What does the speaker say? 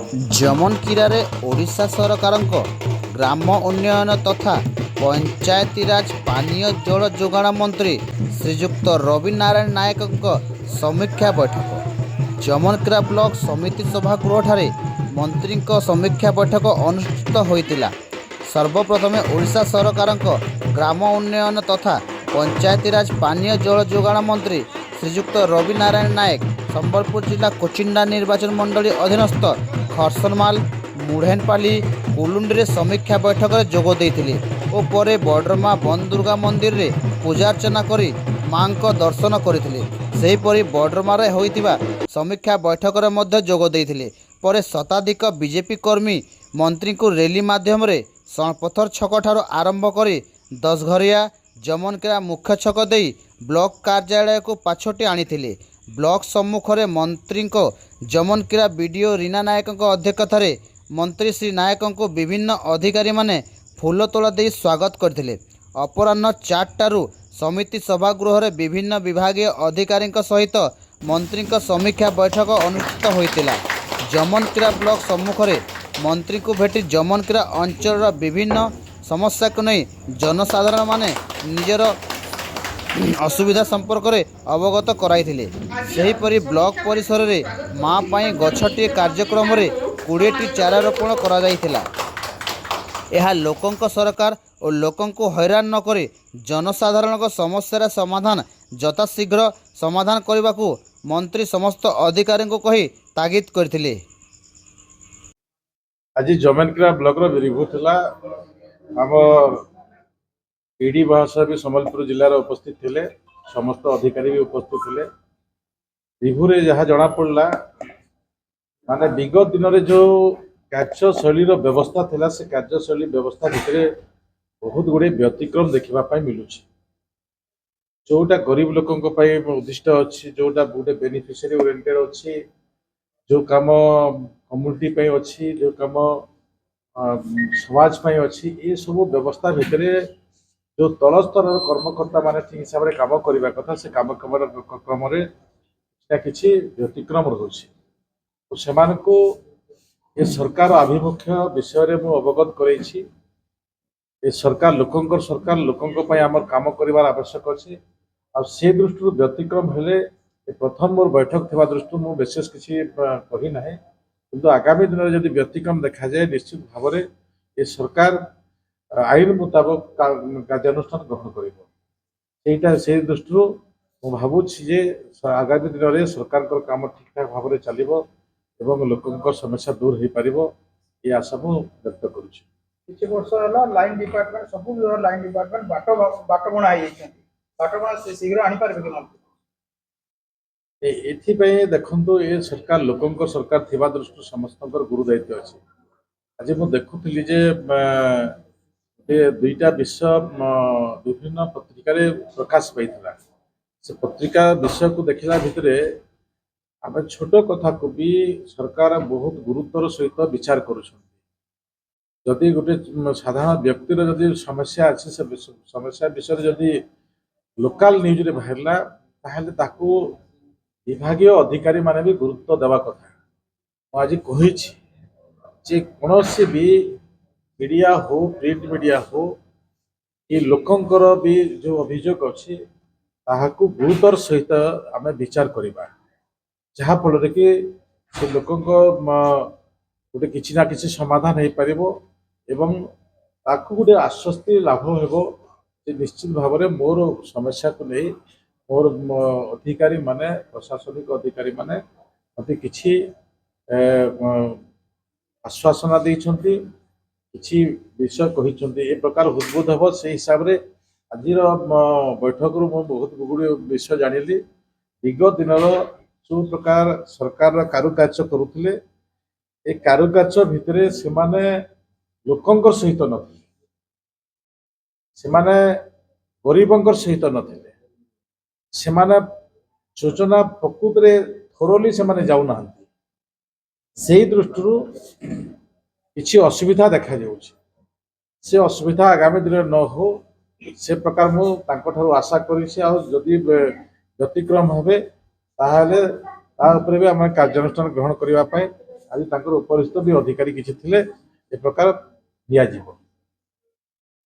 ଜମନକିରାରେ ଓଡ଼ିଶା ସରକାରଙ୍କ ଗ୍ରାମ ଉନ୍ନୟନ ତଥା ପଞ୍ଚାୟତିରାଜ ପାନୀୟ ଜଳ ଯୋଗାଣ ମନ୍ତ୍ରୀ ଶ୍ରୀଯୁକ୍ତ ରବି ନାରାୟଣ ନାୟକଙ୍କ ସମୀକ୍ଷା ବୈଠକ। ଜମନକିରା ବ୍ଲକ ସମିତି ସଭାଗୃହଠାରେ ମନ୍ତ୍ରୀଙ୍କ ସମୀକ୍ଷା ବୈଠକ ଅନୁଷ୍ଠିତ ହୋଇଥିଲା। ସର୍ବପ୍ରଥମେ ଓଡ଼ିଶା ସରକାରଙ୍କ ଗ୍ରାମ ଉନ୍ନୟନ ତଥା ପଞ୍ଚାୟତିରାଜ ପାନୀୟ ଜଳ ଯୋଗାଣ ମନ୍ତ୍ରୀ ଶ୍ରୀଯୁକ୍ତ ରବି ନାରାୟଣ ନାୟକ ସମ୍ବଲପୁର ଜିଲ୍ଲା କୋଚିଣ୍ଡା ନିର୍ବାଚନ ମଣ୍ଡଳୀ ଅଧୀନସ୍ଥ ଖରସନମାଲ ମୁଢ଼େନପାଲି କୁଲୁଣ୍ଡିରେ ସମୀକ୍ଷା ବୈଠକରେ ଯୋଗ ଦେଇଥିଲେ ଓ ପରେ ବଡ଼ରମା ବନଦୁର୍ଗା ମନ୍ଦିରରେ ପୂଜାର୍ଚ୍ଚନା କରି ମାଙ୍କ ଦର୍ଶନ କରିଥିଲେ। ସେହିପରି ବଡ଼ରମାରେ ହୋଇଥିବା ସମୀକ୍ଷା ବୈଠକରେ ମଧ୍ୟ ଯୋଗ ଦେଇଥିଲେ। ପରେ ଶତାଧିକ ବିଜେପି କର୍ମୀ ମନ୍ତ୍ରୀଙ୍କୁ ରେଲି ମାଧ୍ୟମରେ ପଥର ଛକଠାରୁ ଆରମ୍ଭ କରି ଦଶଘରିଆ ଜମନକିରା ମୁଖ୍ୟ ଛକ ଦେଇ ବ୍ଲକ କାର୍ଯ୍ୟାଳୟକୁ ପାଛୋଟି ଆଣିଥିଲେ। ବ୍ଲକ ସମ୍ମୁଖରେ ମନ୍ତ୍ରୀଙ୍କ ଜମନକିରା ବିଡ଼ିଓ ରୀନା ନାୟକଙ୍କ ଅଧ୍ୟକ୍ଷତାରେ ମନ୍ତ୍ରୀ ଶ୍ରୀ ନାୟକଙ୍କୁ ବିଭିନ୍ନ ଅଧିକାରୀମାନେ ଫୁଲତୋଡ଼ା ଦେଇ ସ୍ୱାଗତ କରିଥିଲେ। ଅପରାହ୍ନ 4ଟାରୁ ସମିତି ସଭାଗୃହରେ ବିଭିନ୍ନ ବିଭାଗୀୟ ଅଧିକାରୀଙ୍କ ସହିତ ମନ୍ତ୍ରୀଙ୍କ ସମୀକ୍ଷା ବୈଠକ ଅନୁଷ୍ଠିତ ହୋଇଥିଲା। ଜମନକିରା ବ୍ଲକ ସମ୍ମୁଖରେ ମନ୍ତ୍ରୀଙ୍କୁ ଭେଟି ଜମନକିରା ଅଞ୍ଚଳର ବିଭିନ୍ନ ସମସ୍ୟାକୁ ନେଇ ଜନସାଧାରଣମାନେ ନିଜର ଅସୁବିଧା ସମ୍ପର୍କରେ ଅବଗତ କରାଇଥିଲେ। ସେହିପରି ବ୍ଲକ ପରିସରରେ ମା' ପାଇଁ ଗଛଟିଏ କାର୍ଯ୍ୟକ୍ରମରେ 20ଟି ଚାରା ରୋପଣ କରାଯାଇଥିଲା। ଏହା ଲୋକଙ୍କ ସରକାର ଓ ଲୋକଙ୍କୁ ହଇରାଣ ନ କରି ଜନସାଧାରଣଙ୍କ ସମସ୍ୟାର ସମାଧାନ ଯଥାଶୀଘ୍ର ସମାଧାନ କରିବାକୁ ମନ୍ତ୍ରୀ ସମସ୍ତ ଅଧିକାରୀଙ୍କୁ କହି ତାଗିଦ କରିଥିଲେ। आज जमनकिरा ब्लॉक रिभ्यू थिला आम पीडी भाषा भी संबलपुर जिलार उपस्थित थिले, समस्त अधिकारी भी उपस्थित थिले। रिभ्यू रे जहाँ जना पड़ला माने विगत दिन में जो कार्यशैली व्यवस्था थिला से कार्यशैली व्यवस्था भितर बहुत गुड़े व्यतिक्रम देखा मिलूँ। जोटा गरीब लोकों उद्दिष्ट अच्छी, जोटा गोटे बेनिफिशियरी ओरिएंटेड अच्छी, जो काम कम्युनिटी पे अच्छी, जो काम समाज पे अच्छी, ये सब व्यवस्था भितर जो तल स्तर कर्मकर्ता माने ठीक हिसाब से काम करने कथा से काम क्रम कि व्यतिक्रम रोचे। तो से सरकार आभिमुख्य विषय में अवगत कराई। ये सरकार लोकंकर सरकार लोकंक आम काम कर आवश्यक अच्छे। आ से दृष्टि व्यतिक्रम हेले प्रथम मोर बैठक थी दृष्टि मुझे विशेष किसी कही ना, किंतु आगामी दिन में जब व्यतिक्रम देखा जाए निश्चित भाव में ये सरकार आईन मुताबक कार्यानुष्ठान ग्रहण कर से दृष्टि मुझे भावुची आगामी दिन में सरकार काम ठीक ठाक भाव में चलो एवं लोक समस्या दूर हो पार ये आशा मुझे व्यक्त करुच्ची। किसी वर्ष है लाइन डिपार्टमेंट सब लाइन डिपार्टमेंट बाट बणा बाट बणा शीघ्र आनी पारे कि एथिपाई देखो ये सरकार लोकंक सरकार थिबा दृष्टि समस्त गुरु दायित्व अच्छे। आज मुझे देखुली जे दुईटा विषय विभिन्न पत्रिकार प्रकाश पाई से पत्रिका विषय को देखला भितर आम छोट कथा को भी सरकार बहुत गुरुत्वर सहित विचार करुछन। गोटे साधारण व्यक्तिर जदि समस्या अच्छे से समस्या विषय जदि लोकल न्यूज रे बाहरला ताहले ताकू विभागीय अधिकारी माने भी गुरुत्व देवा कथा। आज कही कौन भी मीडिया हो प्रिंट मीडिया हो ये लोकंकर भी जो अभियोग अच्छी ताहाकू गुरुतर सहित आम विचार करवा जहाँफल कि से लोक गोटे किसी ना किसी समाधान हो पार एवं ताकू गोटे आश्वस्ति लाभ हो निश्चित भाव में मोर समस्या को नहीं मोर अधिकारी माने प्रशासनिक अधिकारी माने मत किछि आश्वासना देइछन्ति किछि विषय कहिछन्ति ए प्रकार उद्बोध हो से हिसाब रे आज बैठक रु बहुत गुड़े विषय जानिली। विगत दिन जो प्रकार सरकार कारुकार्य करुले ए कारुकार्य भितर से माने लोकंकर सहित नथिले, से माने गरीबंकर सहित नथिले, से माने योजना प्रकृत रे थोरली से माने जाऊ ना से दृष्टि किसी असुविधा देखा जाउछि। से असुविधा आगामी दिन न हो से प्रकार मु तांको आशा करिछि। आ जदि व्यतिक्रम हेबे ताहाले ता उपरे भी आम कार्यानुष्ठान ग्रहण करने ଆଜି ତାଙ୍କର ଉପରିସ୍ଥ ବି ଅଧିକାରୀ କିଛି ଥିଲେ ଏ ପ୍ରକାର ନିଆଯିବ।